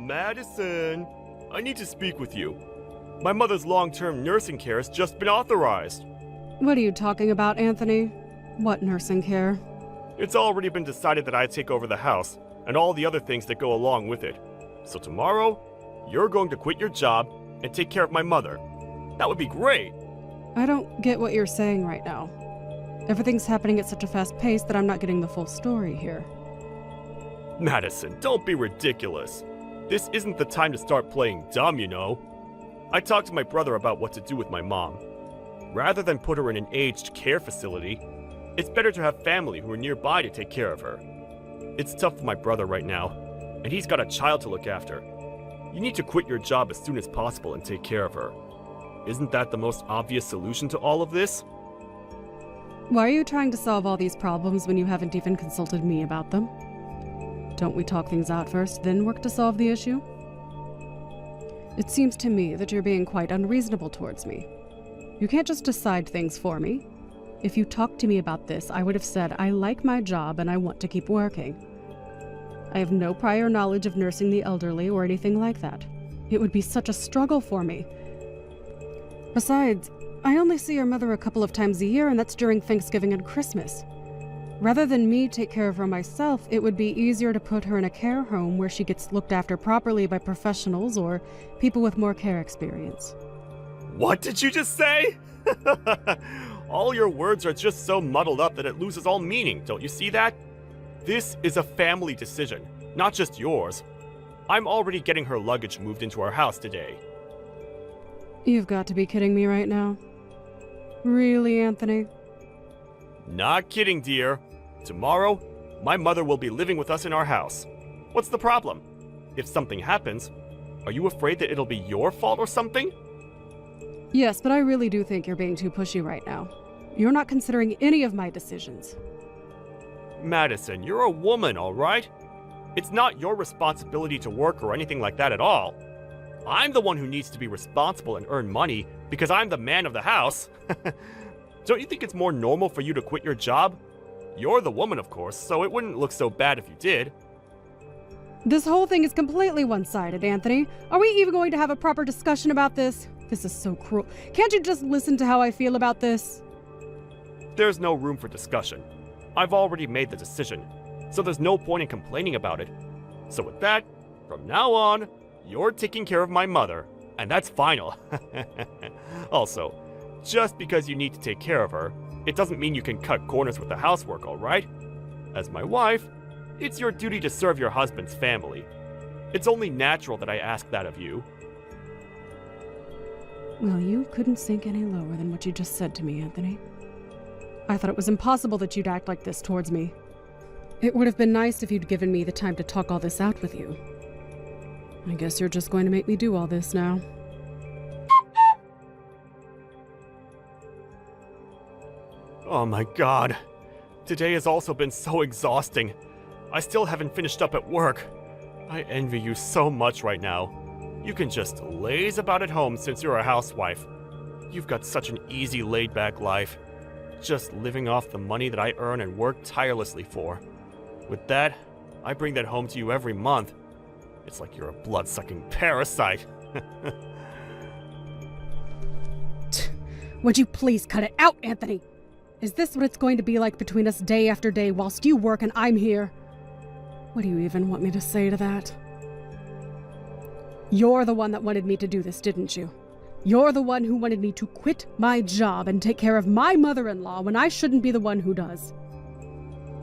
Madison, I need to speak with you. My mother's long-term nursing care has just been authorized. What are you talking about, Anthony? What nursing care? It's already been decided that I take over the house, and all the other things that go along with it. So tomorrow, you're going to quit your job and take care of my mother. That would be great. I don't get what you're saying right now. Everything's happening at such a fast pace that I'm not getting the full story here. Madison, don't be ridiculous. This isn't the time to start playing dumb, you know. I talked to my brother about what to do with my mom. Rather than put her in an aged care facility, it's better to have family who are nearby to take care of her. It's tough for my brother right now, and he's got a child to look after. You need to quit your job as soon as possible and take care of her. Isn't that the most obvious solution to all of this? Why are you trying to solve all these problems when you haven't even consulted me about them? Don't we talk things out first, then work to solve the issue? It seems to me that you're being quite unreasonable towards me. You can't just decide things for me. If you talked to me about this, I would have said I like my job and I want to keep working. I have no prior knowledge of nursing the elderly or anything like that. It would be such a struggle for me. Besides, I only see your mother a couple of times a year, and that's during Thanksgiving and Christmas. Rather than me take care of her myself, it would be easier to put her in a care home where she gets looked after properly by professionals or people with more care experience. What did you just say? All your words are just so muddled up that it loses all meaning, don't you see that? This is a family decision, not just yours. I'm already getting her luggage moved into our house today. You've got to be kidding me right now. Really, Anthony? Not kidding, dear. Tomorrow, my mother will be living with us in our house. What's the problem? If something happens, are you afraid that it'll be your fault or something? Yes, but I really do think you're being too pushy right now. You're not considering any of my decisions. Madison, you're a woman, all right? It's not your responsibility to work or anything like that at all. I'm the one who needs to be responsible and earn money because I'm the man of the house. Don't you think it's more normal for you to quit your job? You're the woman, of course, so it wouldn't look so bad if you did. This whole thing is completely one-sided, Anthony. Are we even going to have a proper discussion about this? This is so cruel. Can't you just listen to how I feel about this? There's no room for discussion. I've already made the decision, so there's no point in complaining about it. So with that, from now on, you're taking care of my mother, and that's final. Also, just because you need to take care of her, it doesn't mean you can cut corners with the housework, all right? As my wife, it's your duty to serve your husband's family. It's only natural that I ask that of you. Well, you couldn't sink any lower than what you just said to me, Anthony. I thought it was impossible that you'd act like this towards me. It would have been nice if you'd given me the time to talk all this out with you. I guess you're just going to make me do all this now. Oh my god. Today has also been so exhausting. I still haven't finished up at work. I envy you so much right now. You can just laze about at home since you're a housewife. You've got such an easy, laid-back life. Just living off the money that I earn and work tirelessly for. With that, I bring that home to you every month. It's like you're a blood-sucking parasite. Would you please cut it out, Anthony? Is this what it's going to be like between us day after day whilst you work and I'm here? What do you even want me to say to that? You're the one that wanted me to do this, didn't you? You're the one who wanted me to quit my job and take care of my mother-in-law when I shouldn't be the one who does.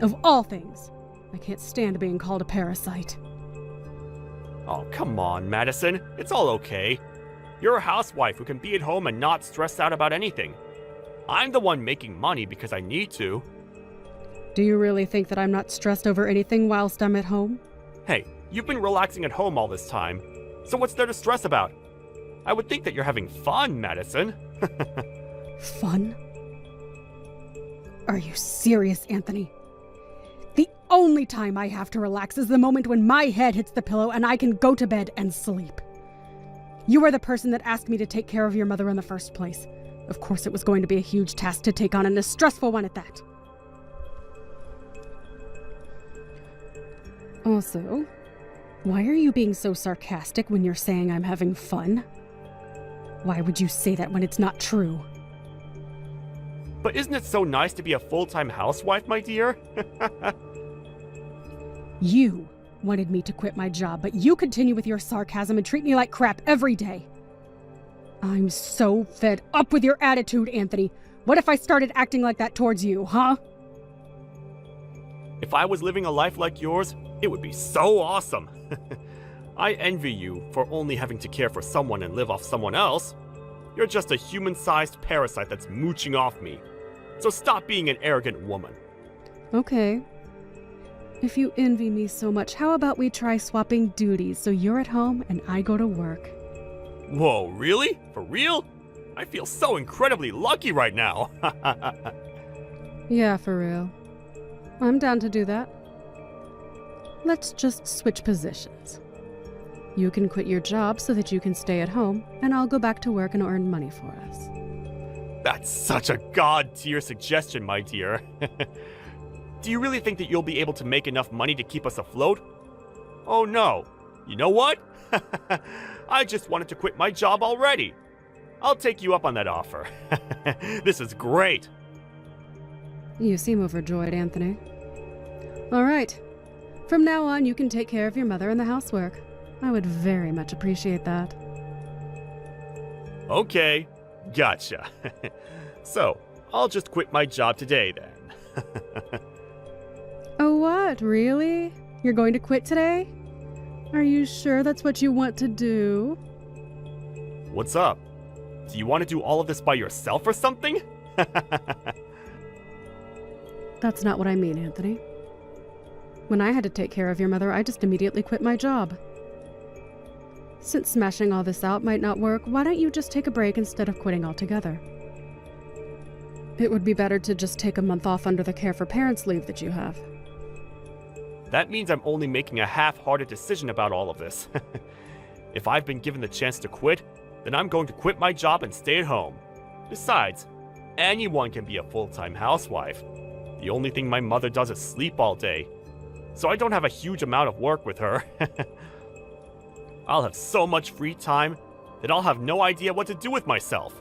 Of all things, I can't stand being called a parasite. Oh, come on, Madison. It's all okay. You're a housewife who can be at home and not stress out about anything. I'm the one making money because I need to. Do you really think that I'm not stressed over anything whilst I'm at home? Hey, you've been relaxing at home all this time, so what's there to stress about? I would think that you're having fun, Madison. Fun? Are you serious, Anthony? The only time I have to relax is the moment when my head hits the pillow and I can go to bed and sleep. You are the person that asked me to take care of your mother in the first place. Of course it was going to be a huge task to take on, and a stressful one at that. Also, Why are you being so sarcastic when you're saying I'm having fun? Why would you say that when it's not true? But isn't it so nice to be a full-time housewife, my dear? You wanted me to quit my job, but you continue with your sarcasm and treat me like crap every day. I'm so fed up with your attitude, Anthony. What if I started acting like that towards you, huh? If I was living a life like yours, it would be so awesome. I envy you for only having to care for someone and live off someone else. You're just a human-sized parasite that's mooching off me. So stop being an arrogant woman. Okay. If you envy me so much, how about we try swapping duties so you're at home and I go to work? Whoa, really? For real? I feel so incredibly lucky right now. Yeah, for real. I'm down to do that. Let's just switch positions. You can quit your job so that you can stay at home, and I'll go back to work and earn money for us. That's such a god-tier suggestion, my dear. Do you really think that you'll be able to make enough money to keep us afloat? Oh no. You know what? I just wanted to quit my job already. I'll take you up on that offer. This is great. You seem overjoyed, Anthony. All right. From now on, you can take care of your mother and the housework. I would very much appreciate that. Okay, gotcha. So, I'll just quit my job today then. Oh, what? Really? You're going to quit today? Are you sure that's what you want to do? What's up? Do you want to do all of this by yourself or something? That's not what I mean, Anthony. When I had to take care of your mother, I just immediately quit my job. Since smashing all this out might not work, why don't you just take a break instead of quitting altogether? It would be better to just take a month off under the care for parents leave that you have. That means I'm only making a half-hearted decision about all of this. If I've been given the chance to quit, then I'm going to quit my job and stay at home. Besides, anyone can be a full-time housewife. The only thing my mother does is sleep all day, so I don't have a huge amount of work with her. I'll have so much free time that I'll have no idea what to do with myself.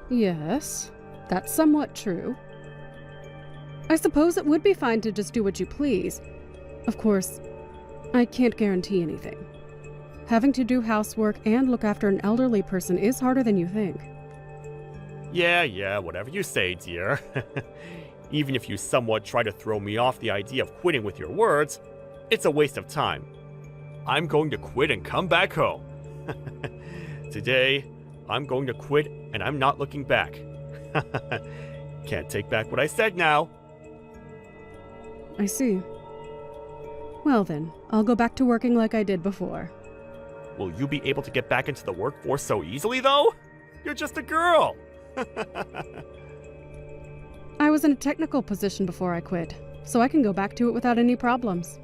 Yes, that's somewhat true. I suppose it would be fine to just do what you please. Of course, I can't guarantee anything. Having to do housework and look after an elderly person is harder than you think. Yeah, whatever you say, dear. Even if you somewhat try to throw me off the idea of quitting with your words, it's a waste of time. I'm going to quit and come back home. Today, I'm going to quit and I'm not looking back. Can't take back what I said now. I see. Well then, I'll go back to working like I did before. Will you be able to get back into the workforce so easily, though? You're just a girl. I was in a technical position before I quit, so I can go back to it without any problems.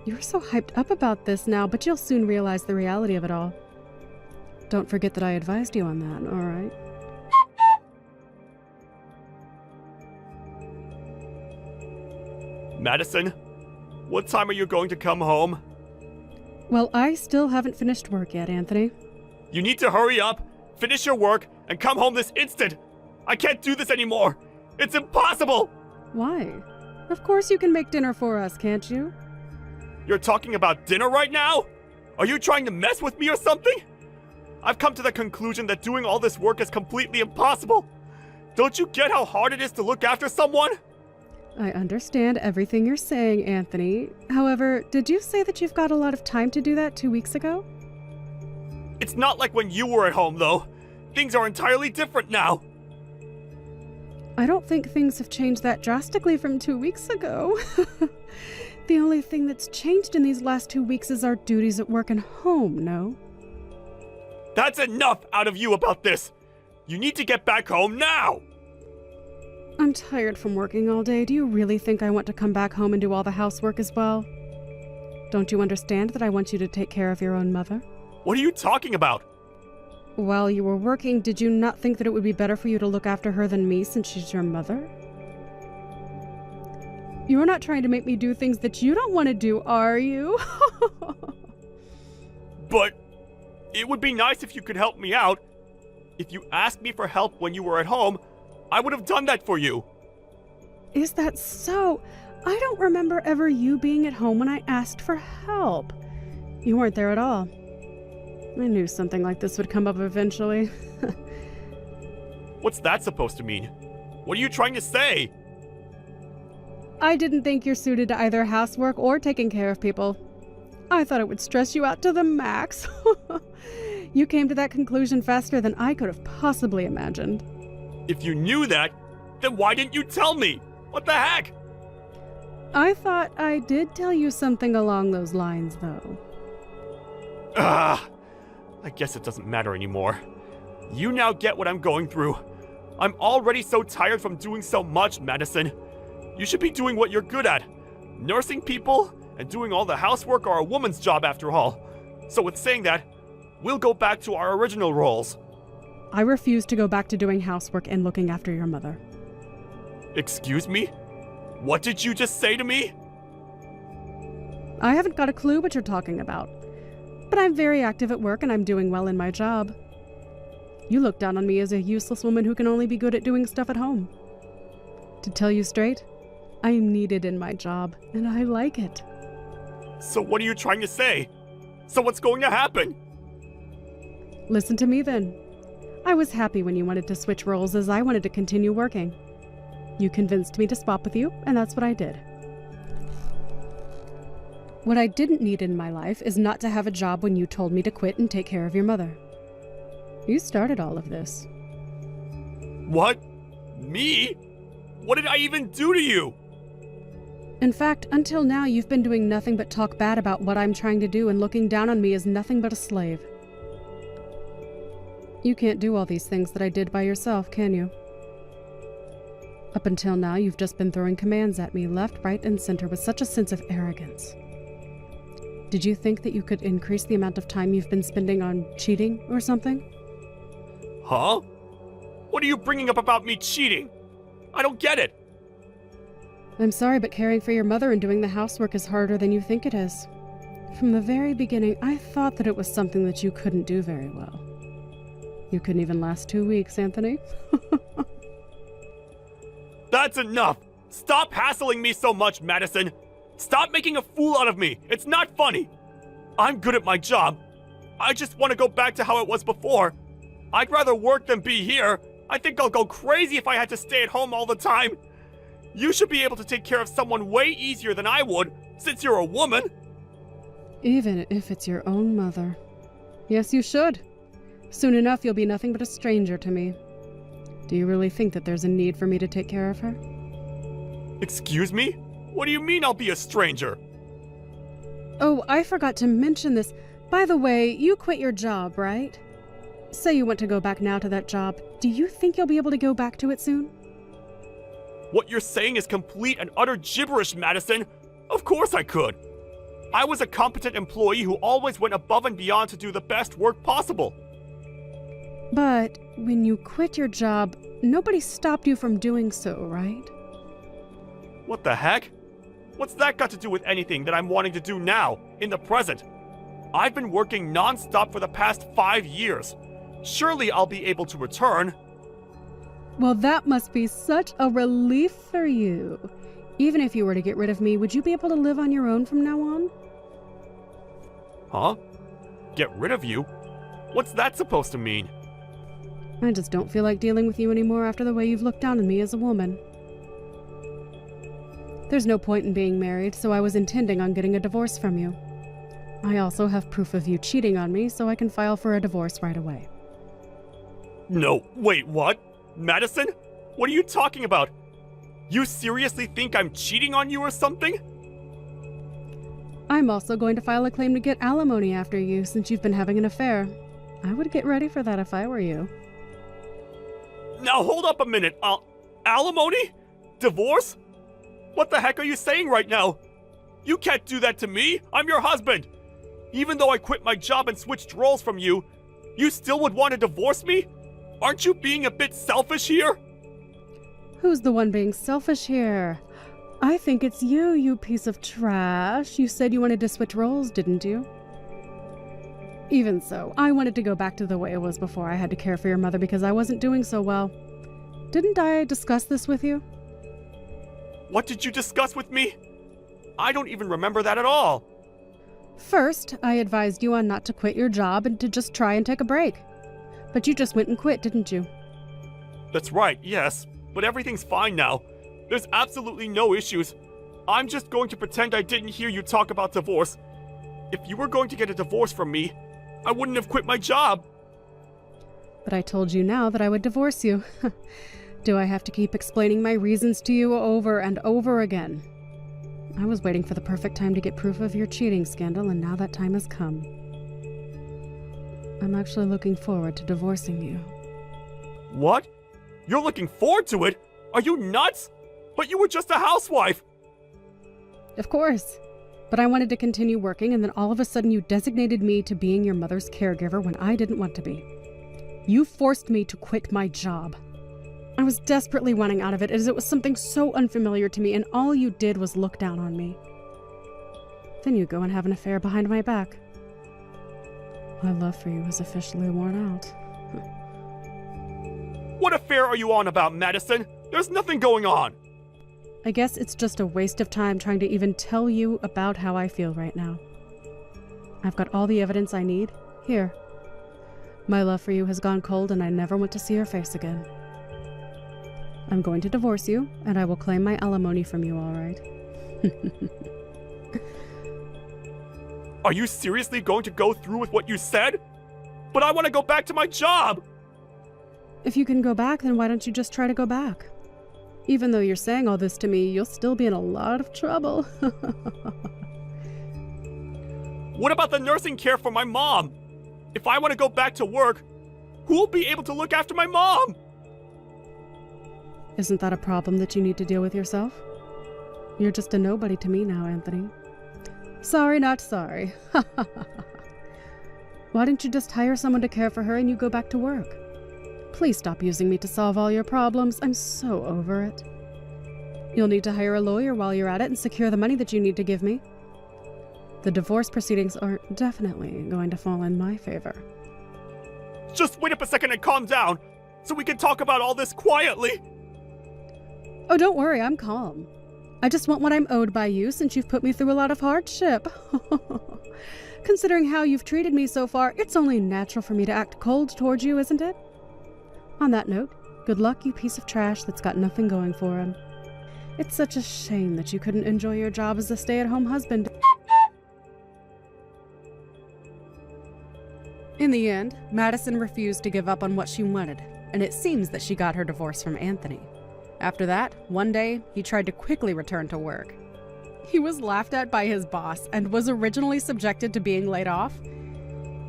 You're so hyped up about this now, but you'll soon realize the reality of it all. Don't forget that I advised you on that, all right? Madison, what time are you going to come home? Well, I still haven't finished work yet, Anthony. You need to hurry up, finish your work, and come home this instant. I can't do this anymore. It's impossible. Why? Of course you can make dinner for us, can't you? You're talking about dinner right now? Are you trying to mess with me or something? I've come to the conclusion that doing all this work is completely impossible. Don't you get how hard it is to look after someone? I understand everything you're saying, Anthony. However, did you say that you've got a lot of time to do that 2 weeks ago? It's not like when you were at home, though. Things are entirely different now. I don't think things have changed that drastically from 2 weeks ago. The only thing that's changed in these last 2 weeks is our duties at work and home, no? That's enough out of you about this. You need to get back home now. I'm tired from working all day. Do you really think I want to come back home and do all the housework as well? Don't you understand that I want you to take care of your own mother? What are you talking about? While you were working, did you not think that it would be better for you to look after her than me since she's your mother? You're not trying to make me do things that you don't want to do, are you? But it would be nice if you could help me out. If you asked me for help when you were at home, I would have done that for you. Is that so? I don't remember ever you being at home when I asked for help. You weren't there at all. I knew something like this would come up eventually. What's that supposed to mean? What are you trying to say? I didn't think you're suited to either housework or taking care of people. I thought it would stress you out to the max. You came to that conclusion faster than I could have possibly imagined. If you knew that, then why didn't you tell me? What the heck? I thought I did tell you something along those lines, though. I guess it doesn't matter anymore. You now get what I'm going through. I'm already so tired from doing so much, Madison. You should be doing what you're good at. Nursing people and doing all the housework are a woman's job after all. So with saying that, we'll go back to our original roles. I refuse to go back to doing housework and looking after your mother. Excuse me? What did you just say to me? I haven't got a clue what you're talking about. But I'm very active at work and I'm doing well in my job. You look down on me as a useless woman who can only be good at doing stuff at home. To tell you straight, I'm needed in my job, and I like it. So what are you trying to say? So what's going to happen? Listen to me then. I was happy when you wanted to switch roles as I wanted to continue working. You convinced me to swap with you, and that's what I did. What I didn't need in my life is not to have a job when you told me to quit and take care of your mother. You started all of this. What? Me? What did I even do to you? In fact, until now, you've been doing nothing but talk bad about what I'm trying to do and looking down on me as nothing but a slave. You can't do all these things that I did by yourself, can you? Up until now, you've just been throwing commands at me left, right, and center with such a sense of arrogance. Did you think that you could increase the amount of time you've been spending on cheating or something? Huh? What are you bringing up about me cheating? I don't get it. I'm sorry, but caring for your mother and doing the housework is harder than you think it is. From the very beginning, I thought that it was something that you couldn't do very well. You couldn't even last 2 weeks, Anthony. That's enough! Stop hassling me so much, Madison! Stop making a fool out of me! It's not funny! I'm good at my job. I just want to go back to how it was before. I'd rather work than be here. I think I'll go crazy if I had to stay at home all the time. You should be able to take care of someone way easier than I would, since you're a woman. Even if it's your own mother. Yes, you should. Soon enough, you'll be nothing but a stranger to me. Do you really think that there's a need for me to take care of her? Excuse me? What do you mean I'll be a stranger? Oh, I forgot to mention this. By the way, you quit your job, right? Say you want to go back now to that job. Do you think you'll be able to go back to it soon? What you're saying is complete and utter gibberish, Madison. Of course I could. I was a competent employee who always went above and beyond to do the best work possible. But when you quit your job, nobody stopped you from doing so, right? What the heck? What's that got to do with anything that I'm wanting to do now, in the present? I've been working non-stop for the past 5 years. Surely I'll be able to return. Well, that must be such a relief for you. Even if you were to get rid of me, would you be able to live on your own from now on? Huh? Get rid of you? What's that supposed to mean? I just don't feel like dealing with you anymore after the way you've looked down on me as a woman. There's no point in being married, so I was intending on getting a divorce from you. I also have proof of you cheating on me, so I can file for a divorce right away. No, wait, what? Madison? What are you talking about? You seriously think I'm cheating on you or something? I'm also going to file a claim to get alimony after you, since you've been having an affair. I would get ready for that if I were you. Now hold up a minute. Alimony? Divorce? What the heck are you saying right now? You can't do that to me. I'm your husband. Even though I quit my job and switched roles from you, you still would want to divorce me? Aren't you being a bit selfish here? Who's the one being selfish here? I think it's you, you piece of trash. You said you wanted to switch roles, didn't you? Even so, I wanted to go back to the way it was before I had to care for your mother because I wasn't doing so well. Didn't I discuss this with you? What did you discuss with me? I don't even remember that at all. First, I advised you on not to quit your job and to just try and take a break. But you just went and quit, didn't you? That's right, yes. But everything's fine now. There's absolutely no issues. I'm just going to pretend I didn't hear you talk about divorce. If you were going to get a divorce from me, I wouldn't have quit my job. But I told you now that I would divorce you. Do I have to keep explaining my reasons to you over and over again? I was waiting for the perfect time to get proof of your cheating scandal, and now that time has come. I'm actually looking forward to divorcing you. What? You're looking forward to it? Are you nuts? But you were just a housewife! Of course. But I wanted to continue working, and then all of a sudden you designated me to being your mother's caregiver when I didn't want to be. You forced me to quit my job. I was desperately wanting out of it as it was something so unfamiliar to me, and all you did was look down on me. Then you go and have an affair behind my back. My love for you is officially worn out. What affair are you on about, Madison? There's nothing going on! I guess it's just a waste of time trying to even tell you about how I feel right now. I've got all the evidence I need. Here. My love for you has gone cold and I never want to see your face again. I'm going to divorce you, and I will claim my alimony from you, all right? Are you seriously going to go through with what you said? But I want to go back to my job! If you can go back, then why don't you just try to go back? Even though you're saying all this to me, you'll still be in a lot of trouble. What about the nursing care for my mom? If I want to go back to work, who will be able to look after my mom? Isn't that a problem that you need to deal with yourself? You're just a nobody to me now, Anthony. Sorry, not sorry. Why don't you just hire someone to care for her and you go back to work? Please stop using me to solve all your problems. I'm so over it. You'll need to hire a lawyer while you're at it and secure the money that you need to give me. The divorce proceedings are definitely going to fall in my favor. Just wait up a second and calm down, so we can talk about all this quietly. Oh, don't worry, I'm calm. I just want what I'm owed by you since you've put me through a lot of hardship. Considering how you've treated me so far, it's only natural for me to act cold towards you, isn't it? On that note, good luck, you piece of trash that's got nothing going for him. It's such a shame that you couldn't enjoy your job as a stay-at-home husband. In the end, Madison refused to give up on what she wanted, and it seems that she got her divorce from Anthony. After that, one day, he tried to quickly return to work. He was laughed at by his boss and was originally subjected to being laid off.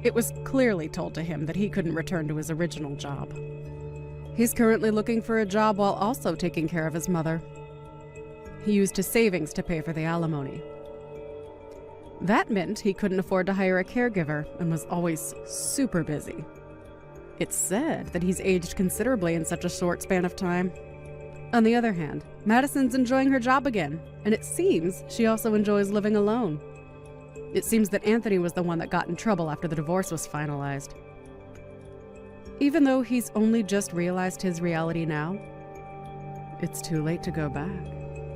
It was clearly told to him that he couldn't return to his original job. He's currently looking for a job while also taking care of his mother. He used his savings to pay for the alimony. That meant he couldn't afford to hire a caregiver and was always super busy. It's said that he's aged considerably in such a short span of time. On the other hand, Madison's enjoying her job again, and it seems she also enjoys living alone. It seems that Anthony was the one that got in trouble after the divorce was finalized. Even though he's only just realized his reality now, it's too late to go back.